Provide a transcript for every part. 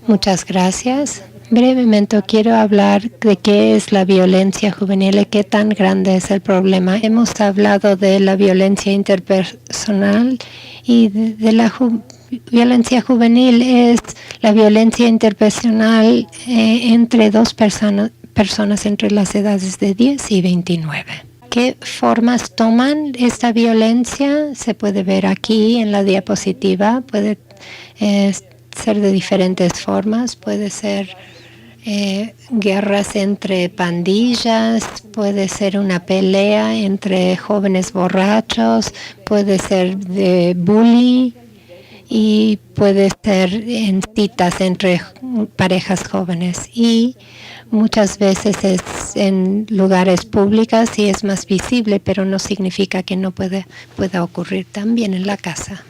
Muchas gracias. Brevemente quiero hablar de qué es la violencia juvenil y qué tan grande es el problema. Hemos hablado de la violencia interpersonal y de la violencia juvenil es la violencia interpersonal entre dos personas entre las edades de 10 y 29. ¿Qué formas toman esta violencia? Se puede ver aquí en la diapositiva. Puede ser de diferentes formas. Puede ser guerras entre pandillas, puede ser una pelea entre jóvenes borrachos, puede ser de bullying y puede ser en citas entre parejas jóvenes. Y muchas veces es en lugares públicos y es más visible, pero no significa que no pueda ocurrir también en la casa.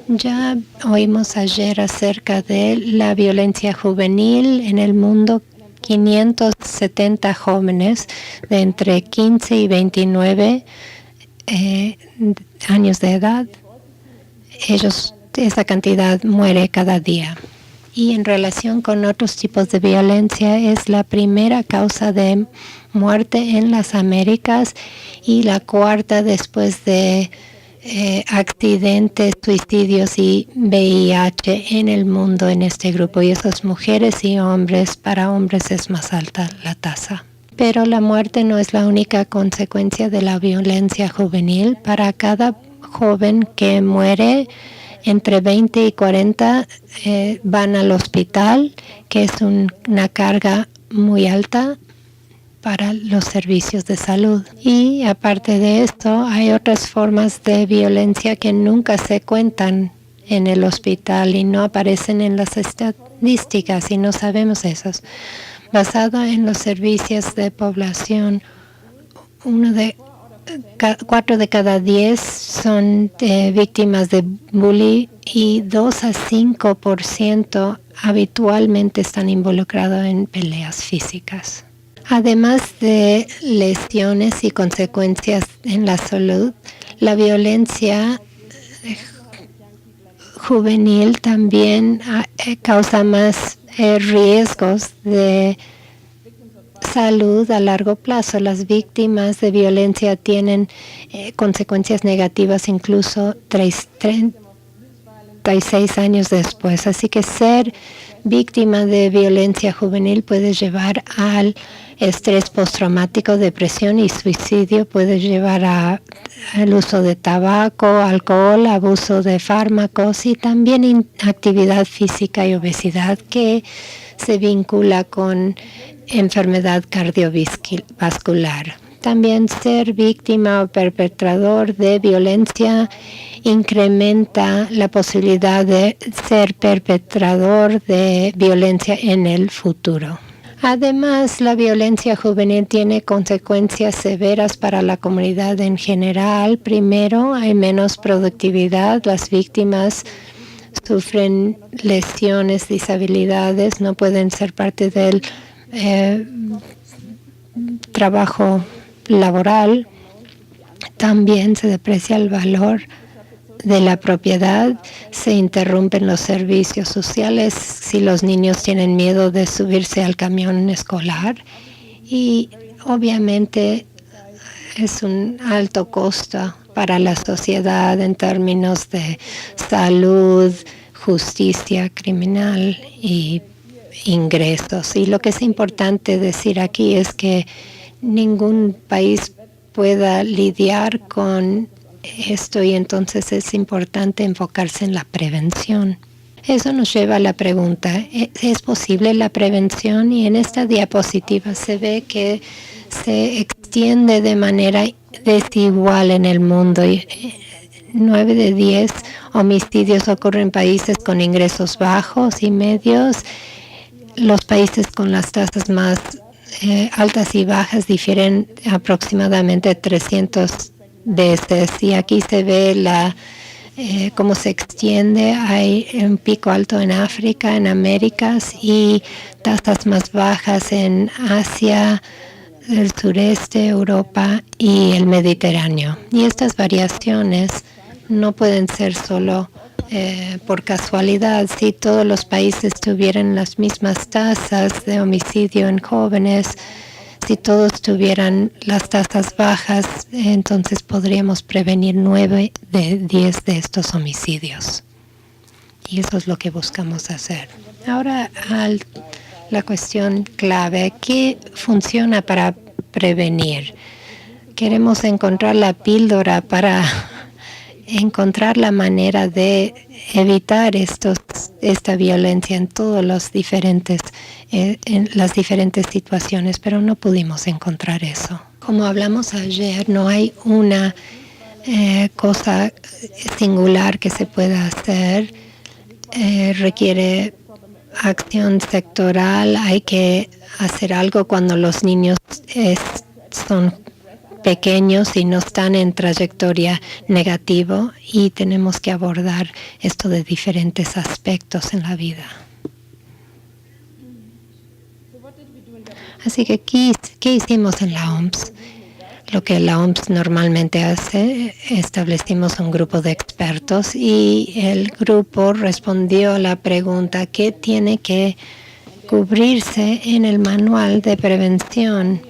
Ya oímos ayer acerca de la violencia juvenil en el mundo. 570 jóvenes de entre 15 y 29 años de edad. Esa cantidad muere cada día. Y en relación con otros tipos de violencia, es la primera causa de muerte en las Américas y la cuarta después de accidentes, suicidios y VIH en el mundo en este grupo. Y esas mujeres y hombres, para hombres es más alta la tasa. Pero la muerte no es la única consecuencia de la violencia juvenil. Para cada joven que muere, entre 20 y 40 van al hospital, que es una carga muy alta para los servicios de salud. Y aparte de esto, hay otras formas de violencia que nunca se cuentan en el hospital y no aparecen en las estadísticas y no sabemos esos. Basado en los servicios de población, 4 de cada 10 son víctimas de bullying y 2 a 5% habitualmente están involucrados en peleas físicas. Además de lesiones y consecuencias en la salud, la violencia juvenil también causa más riesgos de salud a largo plazo. Las víctimas de violencia tienen consecuencias negativas incluso 36 años después. Así que ser víctima de violencia juvenil puede llevar al estrés postraumático, depresión y suicidio. Puede llevar al uso de tabaco, alcohol, abuso de fármacos y también inactividad física y obesidad que se vincula con enfermedad cardiovascular. También ser víctima o perpetrador de violencia incrementa la posibilidad de ser perpetrador de violencia en el futuro. Además, la violencia juvenil tiene consecuencias severas para la comunidad en general. Primero, hay menos productividad. Las víctimas sufren lesiones, disabilidades, no pueden ser parte del trabajo laboral. También se deprecia el valor de la propiedad, se interrumpen los servicios sociales si los niños tienen miedo de subirse al camión escolar y obviamente es un alto costo para la sociedad en términos de salud, justicia criminal y ingresos. Y lo que es importante decir aquí es que ningún país pueda lidiar con esto y entonces es importante enfocarse en la prevención. Eso nos lleva a la pregunta, ¿es posible la prevención? Y en esta diapositiva se ve que se extiende de manera desigual en el mundo. 9 de 10 homicidios ocurren en países con ingresos bajos y medios. Los países con las tasas más altas y bajas difieren aproximadamente 300 veces. Y aquí se ve cómo se extiende. Hay un pico alto en África, en Américas y tasas más bajas en Asia, el sureste, Europa y el Mediterráneo. Y estas variaciones no pueden ser solo por casualidad. Si todos los países tuvieran las mismas tasas de homicidio en jóvenes, si todos tuvieran las tasas bajas, entonces podríamos prevenir 9 de 10 de estos homicidios. Y eso es lo que buscamos hacer. Ahora, la cuestión clave, ¿qué funciona para prevenir? Queremos encontrar la píldora para encontrar la manera de evitar esta violencia en todas las diferentes situaciones, pero no pudimos encontrar eso. Como hablamos ayer, no hay una cosa singular que se pueda hacer. Requiere acción sectoral. Hay que hacer algo cuando los niños son pequeños y no están en trayectoria negativa, y tenemos que abordar esto de diferentes aspectos en la vida. Así que, ¿qué hicimos en la OMS? Lo que la OMS normalmente hace, establecimos un grupo de expertos y el grupo respondió a la pregunta ¿qué tiene que cubrirse en el manual de prevención?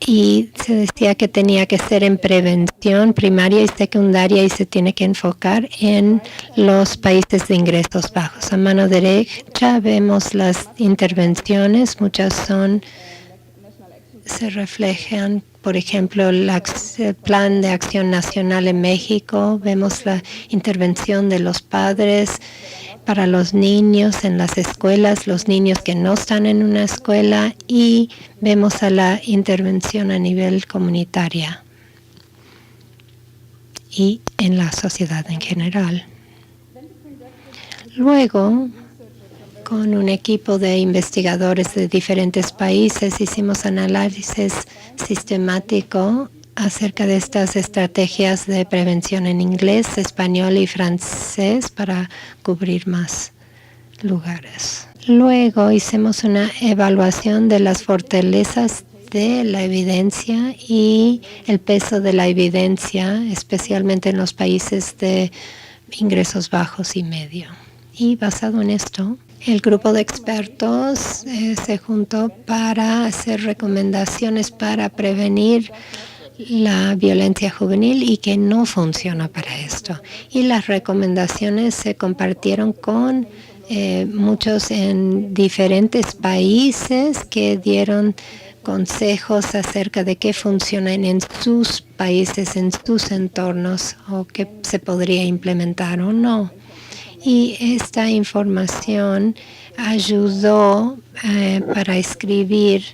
Y se decía que tenía que ser en prevención primaria y secundaria y se tiene que enfocar en los países de ingresos bajos. A mano derecha vemos las intervenciones, muchas se reflejan, por ejemplo, el Plan de Acción Nacional en México. Vemos la intervención de los padres para los niños en las escuelas, los niños que no están en una escuela, y vemos a la intervención a nivel comunitaria y en la sociedad en general. Luego, con un equipo de investigadores de diferentes países, hicimos análisis sistemático acerca de estas estrategias de prevención en inglés, español y francés para cubrir más lugares. Luego hicimos una evaluación de las fortalezas de la evidencia y el peso de la evidencia, especialmente en los países de ingresos bajos y medio. Y basado en esto, el grupo de expertos se juntó para hacer recomendaciones para prevenir la violencia juvenil y que no funciona para esto. Y las recomendaciones se compartieron con muchos en diferentes países que dieron consejos acerca de qué funciona en sus países, en sus entornos, o qué se podría implementar o no. Y esta información ayudó para escribir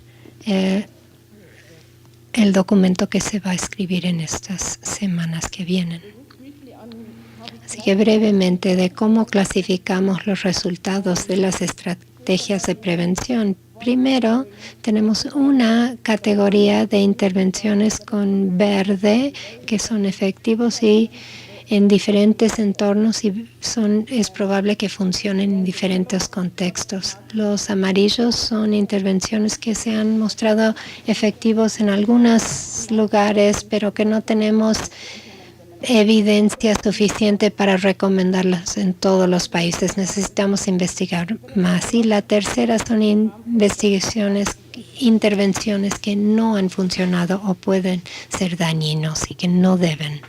el documento que se va a escribir en estas semanas que vienen. Así que brevemente de cómo clasificamos los resultados de las estrategias de prevención. Primero, tenemos una categoría de intervenciones con verde que son efectivos y en diferentes entornos y es probable que funcionen en diferentes contextos. Los amarillos son intervenciones que se han mostrado efectivos en algunos lugares, pero que no tenemos evidencia suficiente para recomendarlas en todos los países. Necesitamos investigar más. Y la tercera son intervenciones que no han funcionado o pueden ser dañinos y que no deben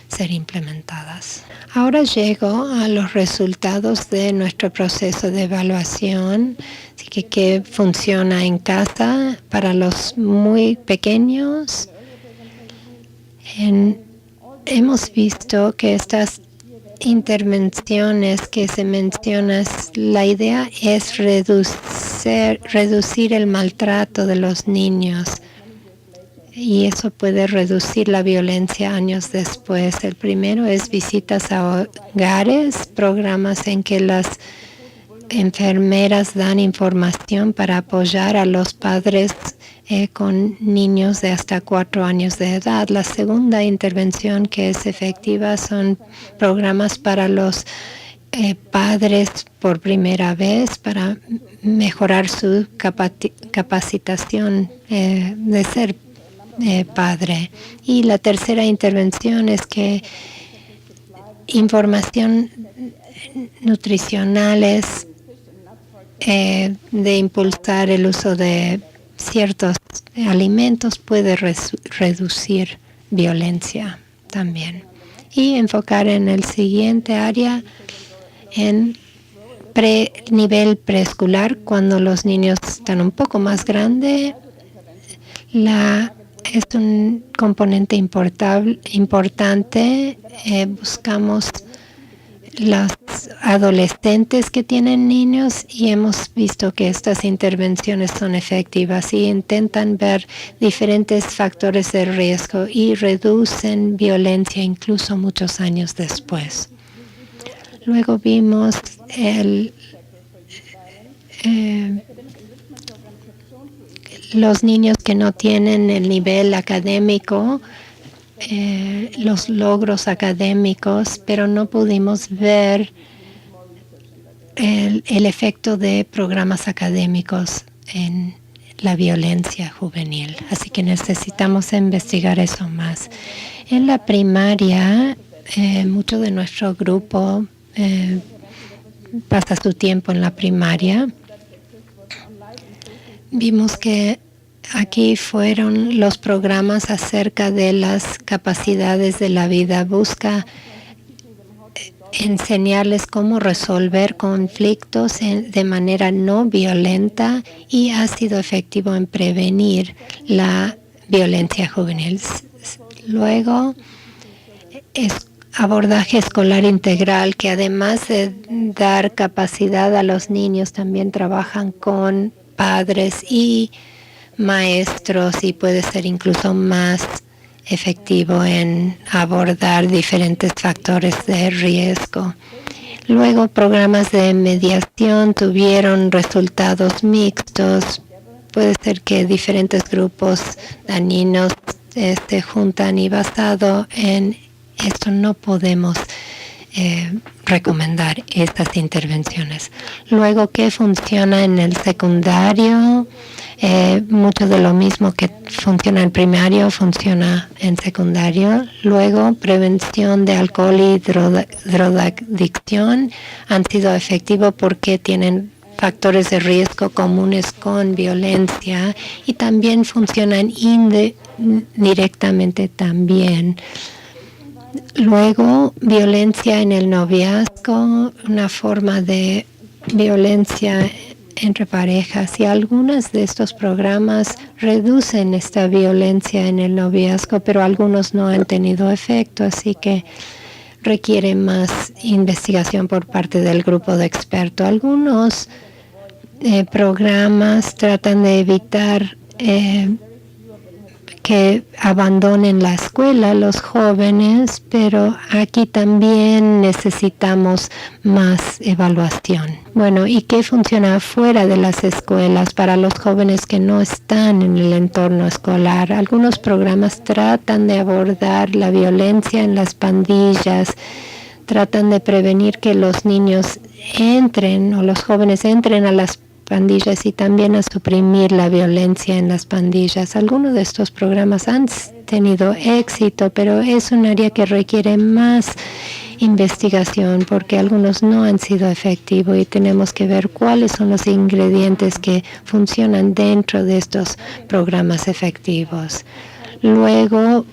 ser implementadas. Ahora llego a los resultados de nuestro proceso de evaluación. Así que ¿qué funciona en casa para los muy pequeños? Hemos visto que estas intervenciones que se mencionan, la idea es reducir el maltrato de los niños. Y eso puede reducir la violencia años después. El primero es visitas a hogares, programas en que las enfermeras dan información para apoyar a los padres con niños de hasta 4 años de edad. La segunda intervención que es efectiva son programas para los padres por primera vez para mejorar su capacitación de ser padre. Y la tercera intervención es que información nutricionales, de impulsar el uso de ciertos alimentos puede reducir violencia también. Y enfocar en el siguiente área, en nivel preescolar, cuando los niños están un poco más grandes, es un componente importante. Buscamos los adolescentes que tienen niños y hemos visto que estas intervenciones son efectivas y intentan ver diferentes factores de riesgo y reducen violencia incluso muchos años después. Luego vimos los niños que no tienen el nivel académico, los logros académicos, pero no pudimos ver el efecto de programas académicos en la violencia juvenil. Así que necesitamos investigar eso más. En la primaria, mucho de nuestro grupo pasa su tiempo en la primaria. Vimos que aquí fueron los programas acerca de las capacidades de la vida. Busca enseñarles cómo resolver conflictos de manera no violenta y ha sido efectivo en prevenir la violencia juvenil. Luego, abordaje escolar integral, que además de dar capacidad a los niños, también trabajan con padres y maestros y puede ser incluso más efectivo en abordar diferentes factores de riesgo. Luego, programas de mediación tuvieron resultados mixtos. Puede ser que diferentes grupos dañinos se juntan y basado en esto no podemos recomendar estas intervenciones. Luego, ¿qué funciona en el secundario? Mucho de lo mismo que funciona en primario funciona en secundario. Luego, prevención de alcohol y drogadicción han sido efectivos porque tienen factores de riesgo comunes con violencia y también funcionan indirectamente también. Luego, violencia en el noviazgo, una forma de violencia entre parejas, y algunos de estos programas reducen esta violencia en el noviazgo, pero algunos no han tenido efecto, así que requiere más investigación por parte del grupo de expertos. Algunos programas tratan de evitar que abandonen la escuela los jóvenes, pero aquí también necesitamos más evaluación. Bueno, ¿y qué funciona fuera de las escuelas para los jóvenes que no están en el entorno escolar? Algunos programas tratan de abordar la violencia en las pandillas, tratan de prevenir que los niños entren o los jóvenes entren a las pandillas y también a suprimir la violencia en las pandillas. Algunos de estos programas han tenido éxito, pero es un área que requiere más investigación porque algunos no han sido efectivos y tenemos que ver cuáles son los ingredientes que funcionan dentro de estos programas efectivos. Luego,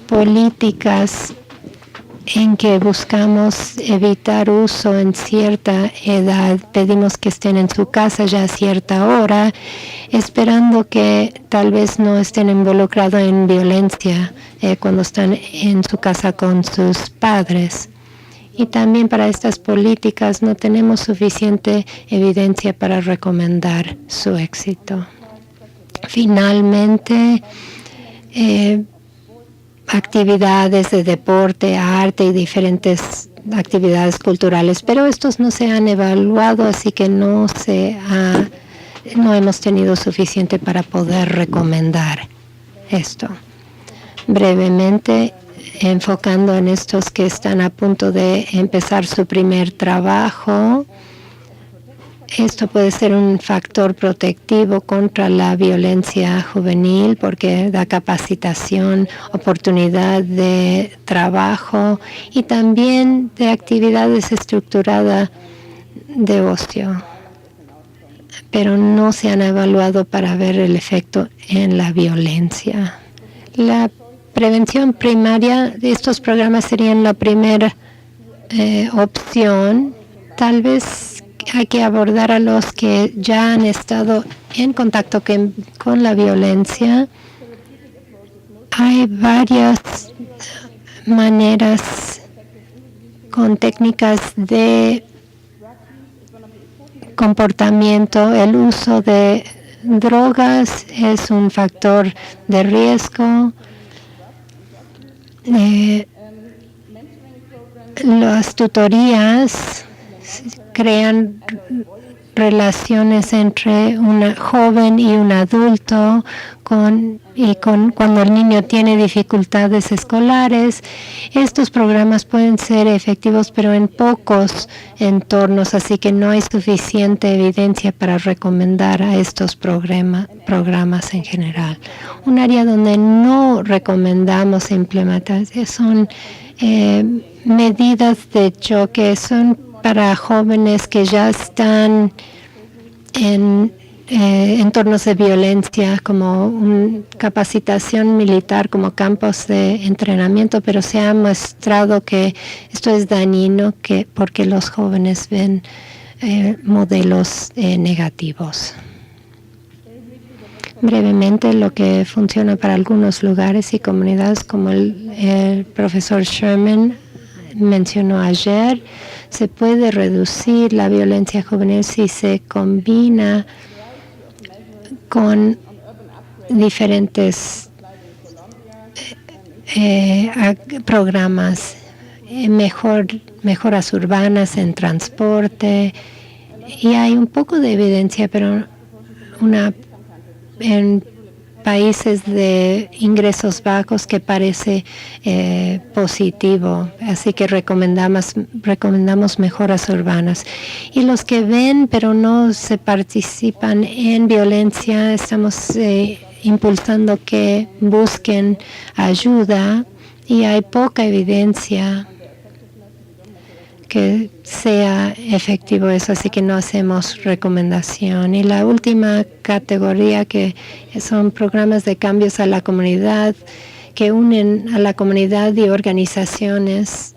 políticas en que buscamos evitar uso en cierta edad. Pedimos que estén en su casa ya a cierta hora, esperando que tal vez no estén involucrados en violencia cuando están en su casa con sus padres. Y también para estas políticas no tenemos suficiente evidencia para recomendar su éxito. Finalmente, actividades de deporte, arte y diferentes actividades culturales, pero estos no se han evaluado, así que no hemos tenido suficiente para poder recomendar esto. Brevemente, enfocando en estos que están a punto de empezar su primer trabajo, Esto puede ser un factor protectivo contra la violencia juvenil porque da capacitación, oportunidad de trabajo y también de actividades estructuradas de ocio, pero no se han evaluado para ver el efecto en la violencia. La prevención primaria de estos programas serían la primera opción. Tal vez hay que abordar a los que ya han estado en contacto con la violencia. Hay varias maneras con técnicas de comportamiento. El uso de drogas es un factor de riesgo. Las tutorías crean relaciones entre un joven y un adulto cuando el niño tiene dificultades escolares. Estos programas pueden ser efectivos, pero en pocos entornos, así que no hay suficiente evidencia para recomendar a estos programas en general. Un área donde no recomendamos implementar son medidas de choque, son para jóvenes que ya están en entornos de violencia, como capacitación militar, como campos de entrenamiento, pero se ha mostrado que esto es dañino porque los jóvenes ven modelos negativos. Brevemente, lo que funciona para algunos lugares y comunidades, como el profesor Sherman mencionó ayer, se puede reducir la violencia juvenil si se combina con diferentes programas, mejoras urbanas en transporte, y hay un poco de evidencia, pero en países de ingresos bajos que parece positivo. Así que recomendamos mejoras urbanas. Y los que ven pero no se participan en violencia, estamos impulsando que busquen ayuda, y hay poca evidencia que sea efectivo eso, así que no hacemos recomendación. Y la última categoría, que son programas de cambios a la comunidad, que unen a la comunidad y organizaciones,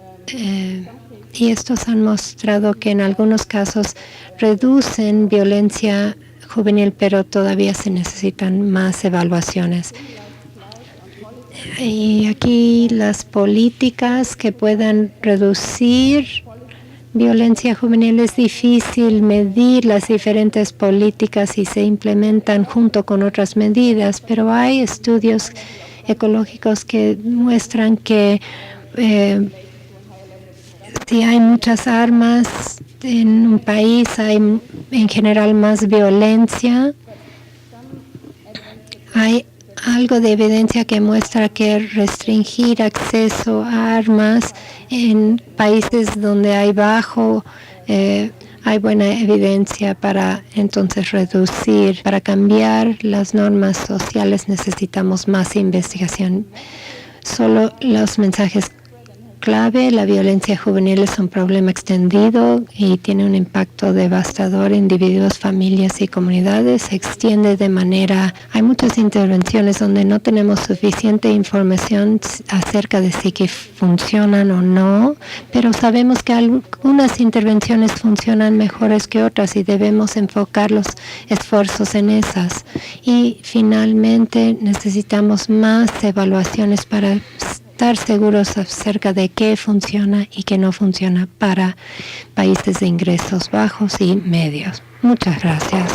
y estos han mostrado que en algunos casos reducen violencia juvenil, pero todavía se necesitan más evaluaciones. Y aquí las políticas que puedan reducir violencia juvenil, es difícil medir las diferentes políticas y se implementan junto con otras medidas, pero hay estudios ecológicos que muestran que si hay muchas armas en un país, hay en general más violencia. Hay algo de evidencia que muestra que restringir acceso a armas en países donde hay hay buena evidencia para entonces reducir. Para cambiar las normas sociales necesitamos más investigación. Solo los mensajes clave: la violencia juvenil es un problema extendido y tiene un impacto devastador en individuos, familias y comunidades. Se extiende de manera... Hay muchas intervenciones donde no tenemos suficiente información acerca de si que funcionan o no, pero sabemos que algunas intervenciones funcionan mejores que otras y debemos enfocar los esfuerzos en esas. Y finalmente necesitamos más evaluaciones para estar seguros acerca de qué funciona y qué no funciona para países de ingresos bajos y medios. Muchas gracias.